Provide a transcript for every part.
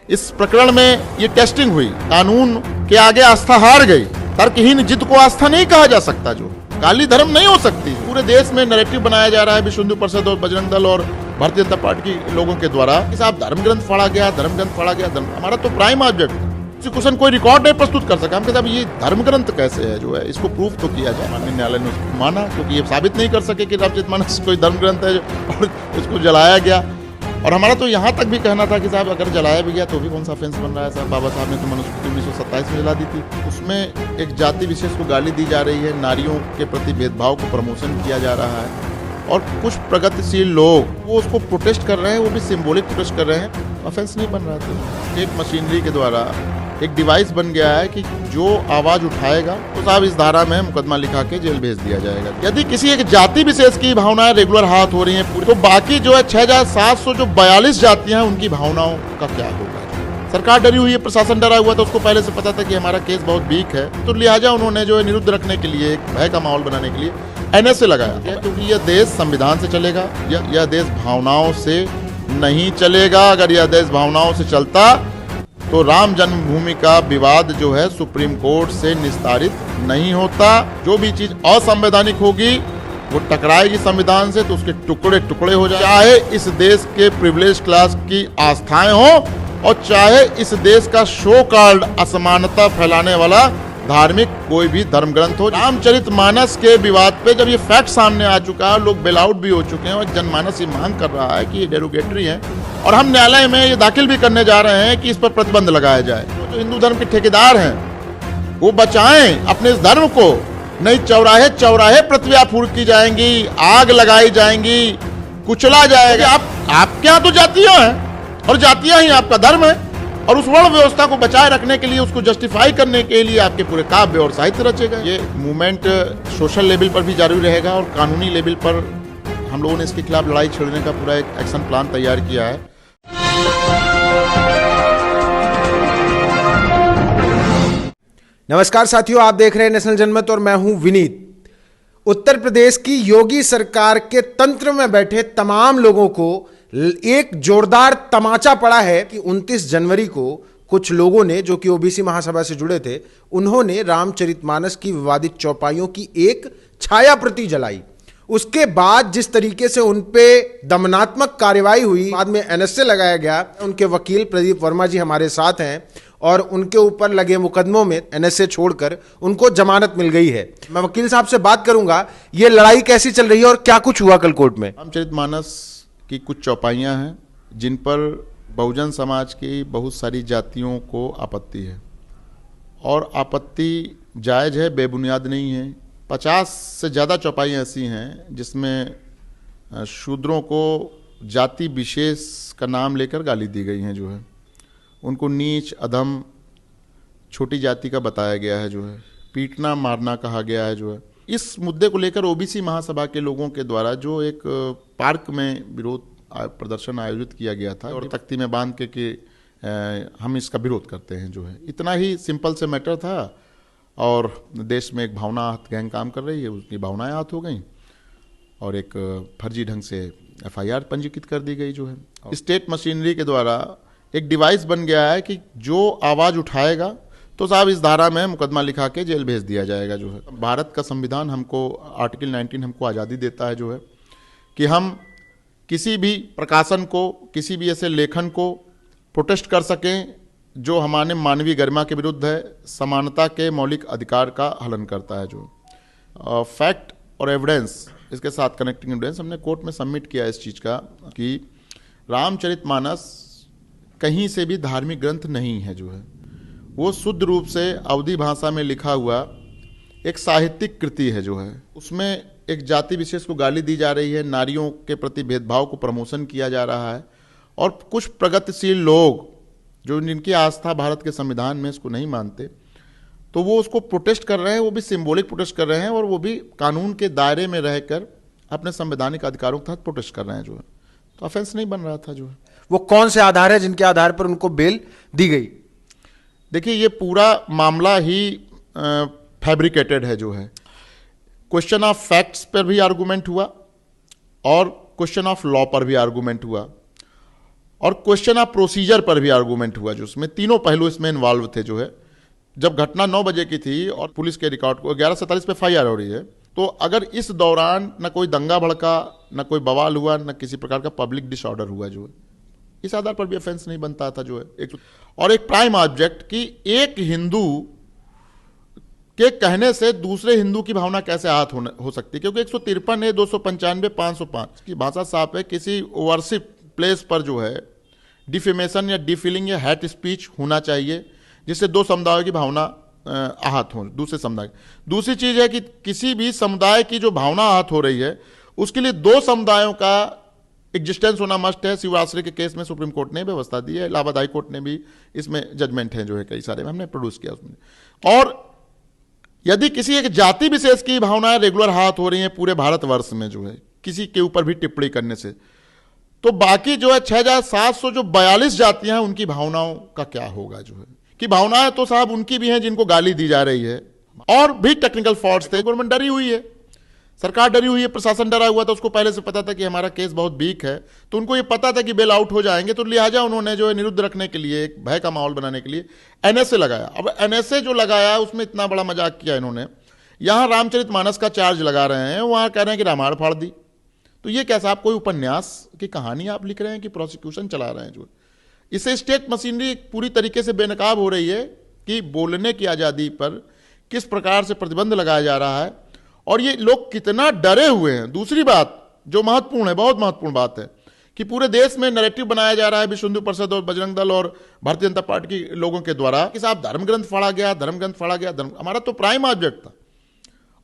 इस प्रकरण में ये टेस्टिंग हुई, कानून के आगे आस्था हार गई। तर्कहीन जिद को आस्था नहीं कहा जा सकता, जो काली धर्म नहीं हो सकती। पूरे देश में नैरेटिव बनाया जा रहा है विश्व हिंदू परिषद और बजरंग दल और भारतीय जनता पार्टी के लोगों के द्वारा कि साहब धर्म ग्रंथ फाड़ा गया, धर्म ग्रंथ फाड़ा गया। हमारा तो प्राइम ऑब्जेक्ट क्वेश्चन कोई रिकॉर्ड नहीं प्रस्तुत कर सका। हम कहते हैं ये धर्म ग्रंथ कैसे है, जो है इसको प्रूफ तो किया जाए। माननीय न्यायालय ने उसको माना, क्योंकि ये साबित नहीं कर सके कि रामचरितमानस कोई धर्म ग्रंथ है और इसको जलाया गया। और हमारा तो यहाँ तक भी कहना था कि साहब अगर जलाया भी गया तो भी कौन सा ऑफेंस बन रहा है। साहब बाबा साहब ने तो मनुस्मृति 1927 में जला दी थी, उसमें एक जाति विशेष को गाली दी जा रही है, नारियों के प्रति भेदभाव को प्रमोशन किया जा रहा है। और कुछ प्रगतिशील लोग वो उसको प्रोटेस्ट कर रहे हैं, वो भी सिंबॉलिक प्रोटेस्ट कर रहे हैं, ऑफेंस नहीं बन रहा था। स्टेट मशीनरी के द्वारा एक डिवाइस बन गया है कि जो आवाज उठाएगा तो साहब इस धारा में मुकदमा लिखा के जेल भेज दिया जाएगा। यदि किसी एक जाति विशेष की भावनाएं रेगुलर हाथ हो रही हैं पूरी, तो बाकी जो है 6,742 जातियां हैं उनकी भावनाओं का क्या होगा। सरकार डरी हुई है, प्रशासन डरा हुआ था, उसको पहले से पता था कि हमारा केस बहुत वीक है, तो लिहाजा उन्होंने जो है निरुद्ध रखने के लिए, एक भय का माहौल बनाने के लिए NSA लगाया। क्योंकि यह देश संविधान से चलेगा, यह देश भावनाओं से नहीं चलेगा। अगर यह देश भावनाओं से चलता तो राम जन्मभूमि का विवाद जो है सुप्रीम कोर्ट से निस्तारित नहीं होता। जो भी चीज असंवैधानिक होगी वो टकराएगी संविधान से, तो उसके टुकड़े टुकड़े हो जाए। चाहे इस देश के प्रिविलेज क्लास की आस्थाएं हो और चाहे इस देश का शो कॉल्ड असमानता फैलाने वाला धार्मिक कोई भी धर्म ग्रंथ हो। रामचरितमानस के विवाद पे जब ये फैक्ट सामने आ चुका है, लोग बेल आउट भी हो चुके हैं और जनमानस ये मांग कर रहा है कि ये डेरोगेटरी है, और हम न्यायालय में ये दाखिल भी करने जा रहे हैं कि इस पर प्रतिबंध लगाया जाए। तो जो हिंदू धर्म के ठेकेदार हैं वो बचाएं अपने इस धर्म को, नहीं चौराहे चौराहे पृथ्वी फूंक की जाएंगी, आग लगाई जाएंगी, कुचला जाएगा। आप क्या तो जातियां हैं और जातियां ही आपका धर्म है, और उस वर्ण व्यवस्था को बचाए रखने के लिए, उसको जस्टिफाई करने के लिए आपके पूरे काव्य और साहित्य रचेगा। ये मूवमेंट सोशल लेवल पर भी जारी रहेगा और कानूनी लेवल पर हम लोगों ने इसके खिलाफ लड़ाई छेड़ने का पूरा एक एक्शन प्लान तैयार किया है। नमस्कार साथियों, आप देख रहे हैं नेशनल जनमत और मैं हूं विनीत। उत्तर प्रदेश की योगी सरकार के तंत्र में बैठे तमाम लोगों को एक जोरदार तमाचा पड़ा है कि 29 जनवरी को कुछ लोगों ने, जो कि ओबीसी महासभा से जुड़े थे, उन्होंने रामचरितमानस की विवादित चौपाइयों की एक छाया प्रति जलाई। उसके बाद जिस तरीके से उन पे दमनात्मक कार्रवाई हुई, बाद में NSA लगाया गया। उनके वकील प्रदीप वर्मा जी हमारे साथ हैं और उनके ऊपर लगे मुकदमों में NSA छोड़कर उनको जमानत मिल गई है। मैं वकील साहब से बात करूंगा, ये लड़ाई कैसी चल रही है और क्या कुछ हुआ कल कोर्ट में। रामचरितमानस की कुछ चौपाइयाँ हैं जिन पर बहुजन समाज की बहुत सारी जातियों को आपत्ति है, और आपत्ति जायज़ है, बेबुनियाद नहीं है। 50 से ज़्यादा चौपाइयाँ ऐसी हैं जिसमें शूद्रों को जाति विशेष का नाम लेकर गाली दी गई हैं, जो है उनको नीच, अधम, छोटी जाति का बताया गया है, जो है पीटना मारना कहा गया है। जो है इस मुद्दे को लेकर ओबीसी महासभा के लोगों के द्वारा जो एक पार्क में विरोध प्रदर्शन आयोजित किया गया था, और तख्ती में बांध के कि हम इसका विरोध करते हैं, जो है इतना ही सिंपल से मैटर था। और देश में एक भावना आहत गैंग काम कर रही है, उसकी भावनाएं आहत हो गई और एक फर्जी ढंग से FIR पंजीकृत कर दी गई। जो है स्टेट मशीनरी के द्वारा एक डिवाइस बन गया है कि जो आवाज़ उठाएगा तो साहब इस धारा में मुकदमा लिखा के जेल भेज दिया जाएगा। जो है भारत का संविधान हमको आर्टिकल 19 हमको आज़ादी देता है, जो है कि हम किसी भी प्रकाशन को, किसी भी ऐसे लेखन को प्रोटेस्ट कर सकें जो हमारे मानवीय गरिमा के विरुद्ध है, समानता के मौलिक अधिकार का हनन करता है। जो फैक्ट और एविडेंस, इसके साथ कनेक्टिंग एविडेंस हमने कोर्ट में सबमिट किया इस चीज़ का कि रामचरितमानस कहीं से भी धार्मिक ग्रंथ नहीं है। जो है वो शुद्ध रूप से अवधी भाषा में लिखा हुआ एक साहित्यिक कृति है। जो है उसमें एक जाति विशेष को गाली दी जा रही है, नारियों के प्रति भेदभाव को प्रमोशन किया जा रहा है, और कुछ प्रगतिशील लोग जो जिनकी आस्था भारत के संविधान में इसको नहीं मानते, तो वो उसको प्रोटेस्ट कर रहे हैं, वो भी सिंबॉलिक प्रोटेस्ट कर रहे हैं, और वो भी कानून के दायरे में रहकर अपने संवैधानिक अधिकारों के तहत प्रोटेस्ट कर रहे हैं। जो है तो ऑफेंस नहीं बन रहा था। जो है वो कौन से आधार है जिनके आधार पर उनको बेल दी गई? देखिए, ये पूरा मामला ही फैब्रिकेटेड है। जो है क्वेश्चन ऑफ फैक्ट्स पर भी आर्गूमेंट हुआ और क्वेश्चन ऑफ लॉ पर भी आर्गूमेंट हुआ, और क्वेश्चन ऑफ प्रोसीजर पर भी आर्गूमेंट हुआ, जो उसमें तीनों पहलू इसमें इन्वॉल्व थे। जो है जब घटना 9 बजे की थी और पुलिस के रिकॉर्ड को 11:47 पे FIR हो रही है, तो अगर इस दौरान न कोई दंगा भड़का, न कोई बवाल हुआ, न किसी प्रकार का पब्लिक डिसऑर्डर हुआ, जो है इस आधार पर भी ऑफेंस नहीं बनता था। जो है और एक प्राइम ऑब्जेक्ट कि एक हिंदू के कहने से दूसरे हिंदू की भावना कैसे आहत हो सकती है, क्योंकि 153 है, 295, 505 की भाषा साफ है। किसी वर्शिप प्लेस पर जो है डिफेमेशन या डिफिलिंग या हैट स्पीच होना चाहिए, जिससे दो समुदायों की भावना आहत हो, दूसरे समुदाय। दूसरी चीज है कि किसी भी समुदाय की जो भावना आहत हो रही है, उसके लिए दो समुदायों का एग्जिस्टेंस होना मस्ट है। शिवरात्रि के केस में सुप्रीम कोर्ट ने व्यवस्था दी है, इलाहाबाद हाई कोर्ट ने भी इसमें जजमेंट है, जो है कई सारे में हमने प्रोड्यूस किया उसमें। और यदि किसी एक जाति विशेष की भावनाएं रेगुलर आहत हो रही हैं पूरे भारतवर्ष में, जो है किसी के ऊपर भी टिप्पणी करने से, तो बाकी जो है 6742 जातियां हैं, उनकी भावनाओं का क्या होगा। जो है कि भावनाएं तो साहब उनकी भी हैं जिनको गाली दी जा रही है, और भी टेक्निकल फॉल्ट्स थे। गवर्नमेंट डरी हुई है, सरकार डरी हुई है, प्रशासन डरा हुआ था। उसको पहले से पता था कि हमारा केस बहुत वीक है, तो उनको ये पता था कि बेल आउट हो जाएंगे, तो लिहाजा उन्होंने जो है निरुद्ध रखने के लिए, एक भय का माहौल बनाने के लिए NSA लगाया। अब NSA जो लगाया उसमें इतना बड़ा मजाक किया इन्होंने। यहां रामचरितमानस का चार्ज लगा रहे हैं, वहां कह रहे हैं कि रामायण फाड़ दी। तो ये कैसा, आप कोई उपन्यास की कहानी आप लिख रहे हैं कि प्रोसिक्यूशन चला रहे हैं। जो इससे स्टेट मशीनरी पूरी तरीके से बेनकाब हो रही है कि बोलने की आज़ादी पर किस प्रकार से प्रतिबंध लगाया जा रहा है, और ये लोग कितना डरे हुए हैं। दूसरी बात जो महत्वपूर्ण है, बहुत महत्वपूर्ण बात है, कि पूरे देश में नैरेटिव बनाया जा रहा है विश्व हिंदू परिषद और बजरंग दल और भारतीय जनता पार्टी के लोगों के द्वारा कि साहब धर्म ग्रंथ फाड़ा गया, धर्म ग्रंथ फाड़ा गया। हमारा तो प्राइम ऑब्जेक्ट था,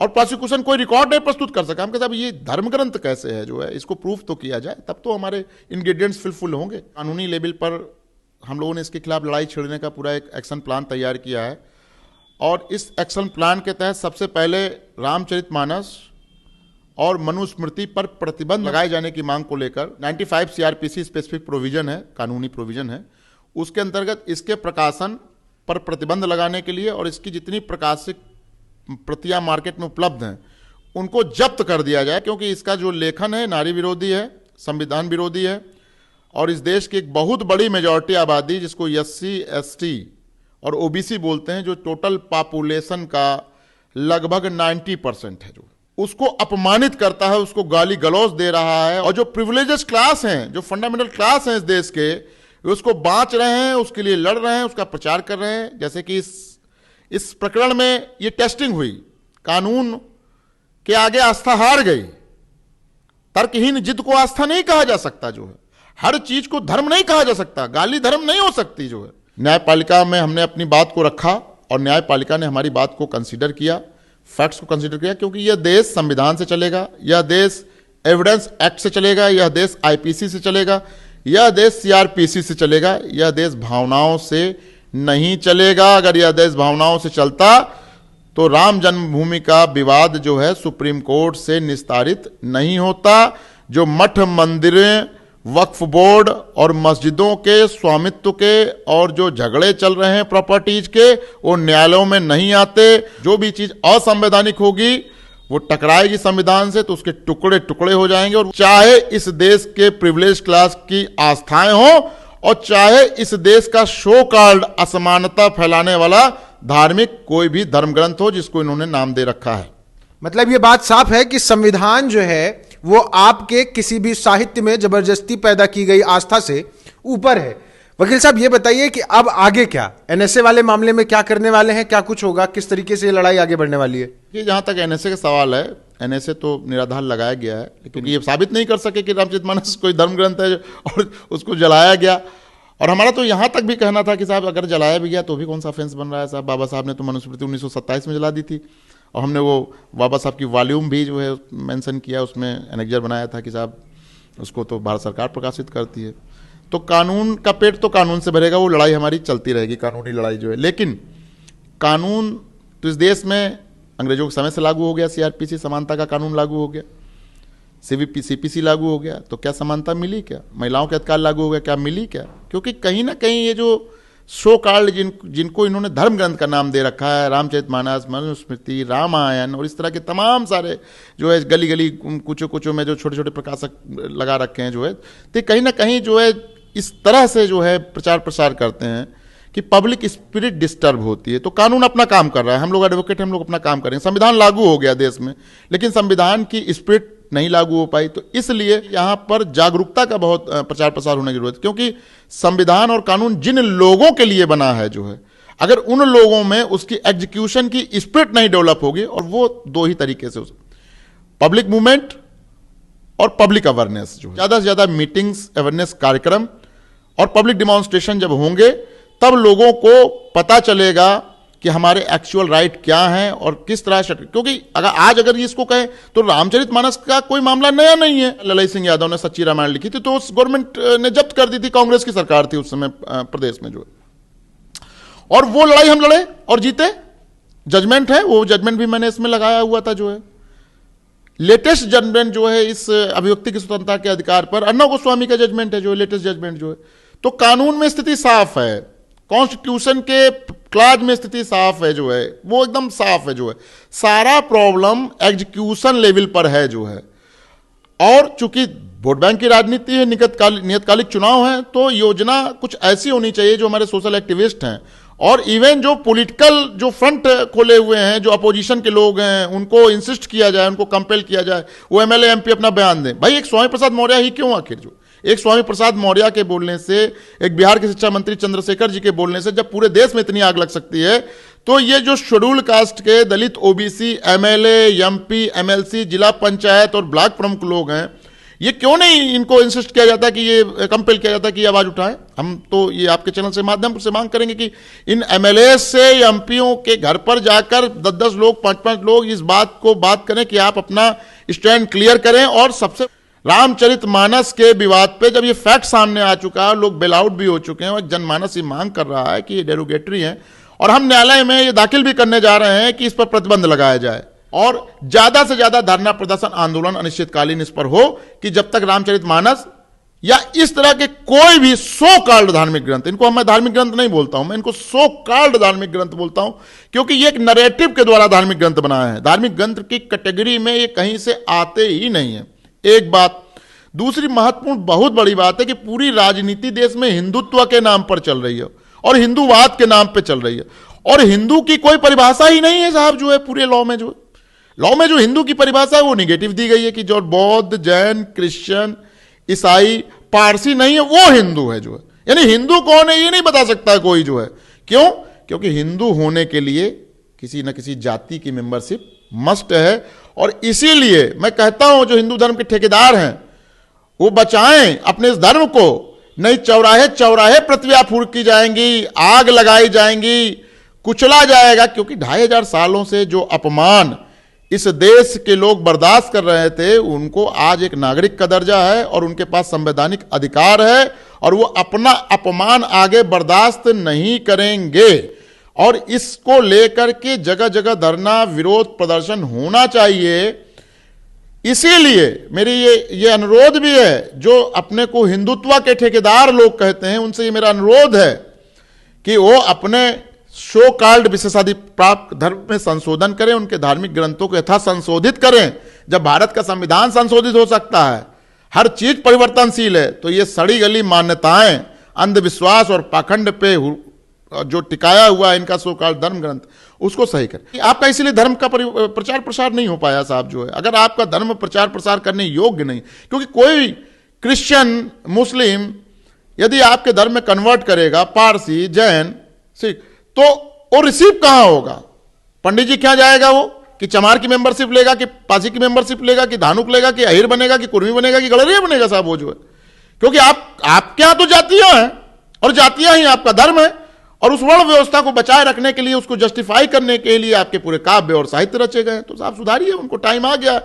और प्रोसिक्यूशन कोई रिकॉर्ड नहीं प्रस्तुत कर सका। हम कहते ये धर्म ग्रंथ कैसे है, जो है इसको प्रूफ तो किया जाए, तब तो हमारे इंग्रेडिएंट्स फुलफिल होंगे। कानूनी लेवल पर हम लोगों ने इसके खिलाफ लड़ाई छेड़ने का पूरा एक एक्शन प्लान तैयार किया है, और इस एक्शन प्लान के तहत सबसे पहले रामचरितमानस और मनुस्मृति पर प्रतिबंध लगाए जाने की मांग को लेकर 95 CRPC स्पेसिफिक प्रोविजन है, कानूनी प्रोविजन है, उसके अंतर्गत इसके प्रकाशन पर प्रतिबंध लगाने के लिए और इसकी जितनी प्रकाशित प्रतियां मार्केट में उपलब्ध हैं उनको जब्त कर दिया जाए, क्योंकि इसका जो लेखन है नारी विरोधी है, संविधान विरोधी है, और इस देश की एक बहुत बड़ी मेजॉरिटी आबादी जिसको SC ST और OBC बोलते हैं, जो टोटल पॉपुलेशन का लगभग 90% है, जो उसको अपमानित करता है, उसको गाली गलौज दे रहा है। और जो प्रिविलेजेस क्लास हैं, जो फंडामेंटल क्लास हैं इस देश के, वे उसको बांच रहे हैं, उसके लिए लड़ रहे हैं, उसका प्रचार कर रहे हैं। जैसे कि इस प्रकरण में ये टेस्टिंग हुई, कानून के आगे आस्था हार गई। तर्कहीन जिद को आस्था नहीं कहा जा सकता। जो है हर चीज को धर्म नहीं कहा जा सकता, गाली धर्म नहीं हो सकती। जो है न्यायपालिका में हमने अपनी बात को रखा और न्यायपालिका ने हमारी बात को कंसीडर किया, फैक्ट्स को कंसीडर किया, क्योंकि यह देश संविधान से चलेगा, यह देश एविडेंस एक्ट से चलेगा, यह देश IPC से चलेगा, यह देश CRPC से चलेगा, यह देश भावनाओं से नहीं चलेगा। अगर यह देश भावनाओं से चलता तो राम जन्मभूमि का विवाद जो है सुप्रीम कोर्ट से निस्तारित नहीं होता। जो मठ मंदिरें, वक्फ बोर्ड और मस्जिदों के स्वामित्व के और जो झगड़े चल रहे हैं प्रॉपर्टीज के, वो न्यायालयों में नहीं आते। जो भी चीज असंवैधानिक होगी वो टकराएगी संविधान से, तो उसके टुकड़े टुकड़े हो जाएंगे। और चाहे इस देश के प्रिविलेज क्लास की आस्थाएं हो और चाहे इस देश का शो कॉल्ड असमानता फैलाने वाला धार्मिक कोई भी धर्म ग्रंथ हो जिसको इन्होंने नाम दे रखा है। मतलब ये बात साफ है कि संविधान जो है वो आपके किसी भी साहित्य में जबरदस्ती पैदा की गई आस्था से ऊपर है। वकील साहब ये बताइए कि अब आगे क्या, NSA वाले मामले में क्या करने वाले हैं, क्या कुछ होगा, किस तरीके से ये लड़ाई आगे बढ़ने वाली है? ये जहां तक NSA का सवाल है, NSA तो निराधार लगाया गया है, लेकिन ये साबित नहीं कर सके कि रामचरितमानस कोई धर्म ग्रंथ है और उसको जलाया गया। और हमारा तो यहां तक भी कहना था कि साहब अगर जलाया भी गया तो भी कौन सा ऑफेंस बन रहा है साहब। बाबा साहब ने तो मनुस्मृति 1927 में जला दी थी, और हमने वो बाबा साहब की वॉल्यूम भी जो है मेंशन किया, उसमें एनेक्जर बनाया था कि साहब उसको तो भारत सरकार प्रकाशित करती है। तो कानून का पेट तो कानून से भरेगा, वो लड़ाई हमारी चलती रहेगी, कानूनी लड़ाई जो है। लेकिन कानून तो इस देश में अंग्रेजों के समय से लागू हो गया, CRPC समानता का कानून लागू हो गया, CPC लागू हो गया, तो क्या समानता मिली? क्या महिलाओं के अधिकार लागू हो गया? क्या मिली? क्या? क्योंकि कहीं ना कहीं ये जो शो कॉल्ड जिनको इन्होंने धर्म ग्रंथ का नाम दे रखा है, रामचरितमानस, मनुस्मृति, रामायण और इस तरह के तमाम सारे जो है गली गली कुचों कुचों में जो छोटे छोटे प्रकाशक लगा रखे हैं जो है, तो कहीं ना कहीं जो है इस तरह से जो है प्रचार प्रसार करते हैं कि पब्लिक स्पिरिट डिस्टर्ब होती है। तो कानून अपना काम कर रहा है, हम लोग एडवोकेट, हम लोग अपना काम करेंगे। संविधान लागू हो गया देश में, लेकिन संविधान की स्पिरिट नहीं लागू हो पाई। तो इसलिए यहाँ पर जागरूकता का बहुत प्रचार प्रसार होने की जरूरत है, क्योंकि संविधान और कानून जिन लोगों के लिए बना है जो है, अगर उन लोगों में उसकी एग्जीक्यूशन की स्पिरिट नहीं डेवलप होगी, और वो दो ही तरीके से पब्लिक मूवमेंट और पब्लिक अवेयरनेस, जो ज्यादा से ज्यादा मीटिंग्स, अवेयरनेस कार्यक्रम और पब्लिक डिमॉन्स्ट्रेशन जब होंगे, तब लोगों को पता चलेगा कि हमारे एक्चुअल राइट क्या हैं और किस तरह से। क्योंकि अगर इसको कहें तो रामचरितमानस का कोई मामला नया नहीं है। ललित सिंह यादव ने सच्ची रामायण लिखी थी, तो उस गवर्नमेंट ने जब्त कर दी थी, कांग्रेस की सरकार थी उस समय प्रदेश में जो है, और वो लड़ाई हम लड़े और जीते। जजमेंट है, वो जजमेंट भी मैंने इसमें लगाया हुआ था जो है। लेटेस्ट जजमेंट जो है इस अभिव्यक्ति की स्वतंत्रता के अधिकार पर अर्णव गोस्वामी का जजमेंट है, जो लेटेस्ट जजमेंट जो है। तो कानून में स्थिति साफ है, कॉन्स्टिट्यूशन के क्लॉज में स्थिति साफ है जो है, वो एकदम साफ है जो है। सारा प्रॉब्लम एग्जीक्यूशन लेवल पर है जो है। और चूंकि वोट बैंक की राजनीति है, नियतकालिक चुनाव है, तो योजना कुछ ऐसी होनी चाहिए जो हमारे सोशल एक्टिविस्ट हैं और इवन जो पॉलिटिकल जो फ्रंट खोले हुए हैं, जो अपोजिशन के लोग हैं, उनको इंसिस्ट किया जाए, उनको कंपेल किया जाए, वो एमएलए एमपी अपना बयान दें। भाई एक स्वामी प्रसाद मौर्य ही क्यों, आखिर जो एक स्वामी प्रसाद मौर्य के बोलने से, एक बिहार के शिक्षा मंत्री चंद्रशेखर जी के बोलने से जब पूरे देश में इतनी आग लग सकती है, तो ये जो शेड्यूल कास्ट के दलित, ओबीसी, एमएलए, एमपी, एमएलसी, जिला पंचायत और ब्लॉक प्रमुख लोग हैं, ये क्यों नहीं इनको इंसिस्ट किया जाता कि ये कंपेल किया जाता कि ये आवाज उठाएं। हम तो ये आपके चैनल से माध्यम से मांग करेंगे कि इन एमएलए से, एमपीओ के घर पर जाकर 10-10 लोग, 5-5 लोग इस बात को बात करें कि आप अपना स्टैंड क्लियर करें। और सबसे रामचरितमानस के विवाद पे जब ये फैक्ट सामने आ चुका है, लोग बेल आउट भी हो चुके हैं और जनमानस ये मांग कर रहा है कि ये डेरोगेटरी है, और हम न्यायालय में ये दाखिल भी करने जा रहे हैं कि इस पर प्रतिबंध लगाया जाए और ज्यादा से ज्यादा धरना, प्रदर्शन, आंदोलन अनिश्चितकालीन इस पर हो कि जब तक रामचरितमानस या इस तरह के कोई भी सो कॉल्ड धार्मिक ग्रंथ, इनको मैं धार्मिक ग्रंथ नहीं बोलता हूं, मैं इनको सो कॉल्ड धार्मिक ग्रंथ बोलता हूं, क्योंकि ये एक नरेटिव के द्वारा धार्मिक ग्रंथ बनाया है। धार्मिक ग्रंथ की कैटेगरी में ये कहीं से आते ही नहीं है। एक बात। दूसरी महत्वपूर्ण बहुत बड़ी बात है कि पूरी राजनीति देश में हिंदुत्व के नाम पर चल रही है और हिंदूवाद के नाम पे चल रही है, और हिंदू की कोई परिभाषा ही नहीं है साहब जो है पूरे लॉ में। जो हिंदू की परिभाषा है वो निगेटिव दी गई है कि जो बौद्ध, जैन, क्रिश्चियन, ईसाई, पारसी नहीं है वो हिंदू है जो है। यानी हिंदू कौन है ये नहीं बता सकता कोई जो है। क्यों? क्योंकि हिंदू होने के लिए किसी न किसी जाति की मेंबरशिप मस्ट है। और इसीलिए मैं कहता हूं जो हिंदू धर्म के ठेकेदार हैं वो बचाएं अपने इस धर्म को, नहीं चौराहे चौराहे पृथ्वी फूंक की जाएंगी, आग लगाई जाएंगी, कुचला जाएगा। क्योंकि 2500 सालों से जो अपमान इस देश के लोग बर्दाश्त कर रहे थे, उनको आज एक नागरिक का दर्जा है और उनके पास संवैधानिक अधिकार है, और वो अपना अपमान आगे बर्दाश्त नहीं करेंगे। और इसको लेकर के जगह जगह धरना, विरोध प्रदर्शन होना चाहिए। इसीलिए मेरी ये अनुरोध भी है, जो अपने को हिंदुत्व के ठेकेदार लोग कहते हैं, उनसे ये मेरा अनुरोध है कि वो अपने शो कॉल्ड विशेषाधिकार प्राप्त धर्म में संशोधन करें, उनके धार्मिक ग्रंथों को यथा संशोधित करें। जब भारत का संविधान संशोधित हो सकता है, हर चीज परिवर्तनशील है, तो ये सड़ी गली मान्यताएं, अंधविश्वास और पाखंड पे जो टिकाया हुआ है इनका सो कॉल्ड धर्म ग्रंथ, उसको सही करें। आपका इसीलिए धर्म का प्रचार प्रसार नहीं हो पाया साहब जो है। अगर आपका धर्म प्रचार प्रसार करने योग्य नहीं, क्योंकि कोई क्रिश्चियन, मुस्लिम यदि आपके धर्म में कन्वर्ट करेगा, पारसी, जैन, सिख, तो वो रिसीव कहां होगा? पंडित जी क्या जाएगा वो? कि चमार की मेंबरशिप लेगा, कि पासी की मेंबरशिप लेगा, कि धानुक लेगा, कि अहिर बनेगा, कि कुर्मी बनेगा, कि गड़रिया बनेगा साहब वो जो है। क्योंकि आपके यहां तो जातियां हैं और जातियां ही आपका धर्म है, और उस वर्ण व्यवस्था को बचाए रखने के लिए, उसको जस्टिफाई करने के लिए आपके पूरे काव्य और साहित्य रचे गए। तो साहब सुधारिए, उनको टाइम आ गया।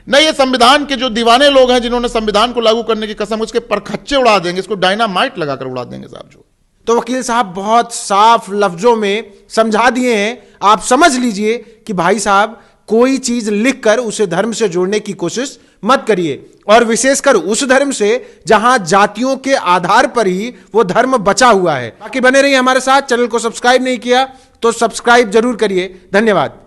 नहीं, ये संविधान के जो दीवाने लोग हैं जिन्होंने संविधान को लागू करने की कसम, उसके परखच्चे उड़ा देंगे, इसको डायनामाइट लगाकर उड़ा देंगे साहब जो। तो वकील साहब बहुत साफ लफ्जों में समझा दिए हैं। आप समझ लीजिए कि भाई साहब कोई चीज लिखकर उसे धर्म से जोड़ने की कोशिश मत करिए, और विशेषकर उस धर्म से जहां जातियों के आधार पर ही वो धर्म बचा हुआ है। बाकी बने रहिए हमारे साथ। चैनल को सब्सक्राइब नहीं किया तो सब्सक्राइब जरूर करिए। धन्यवाद।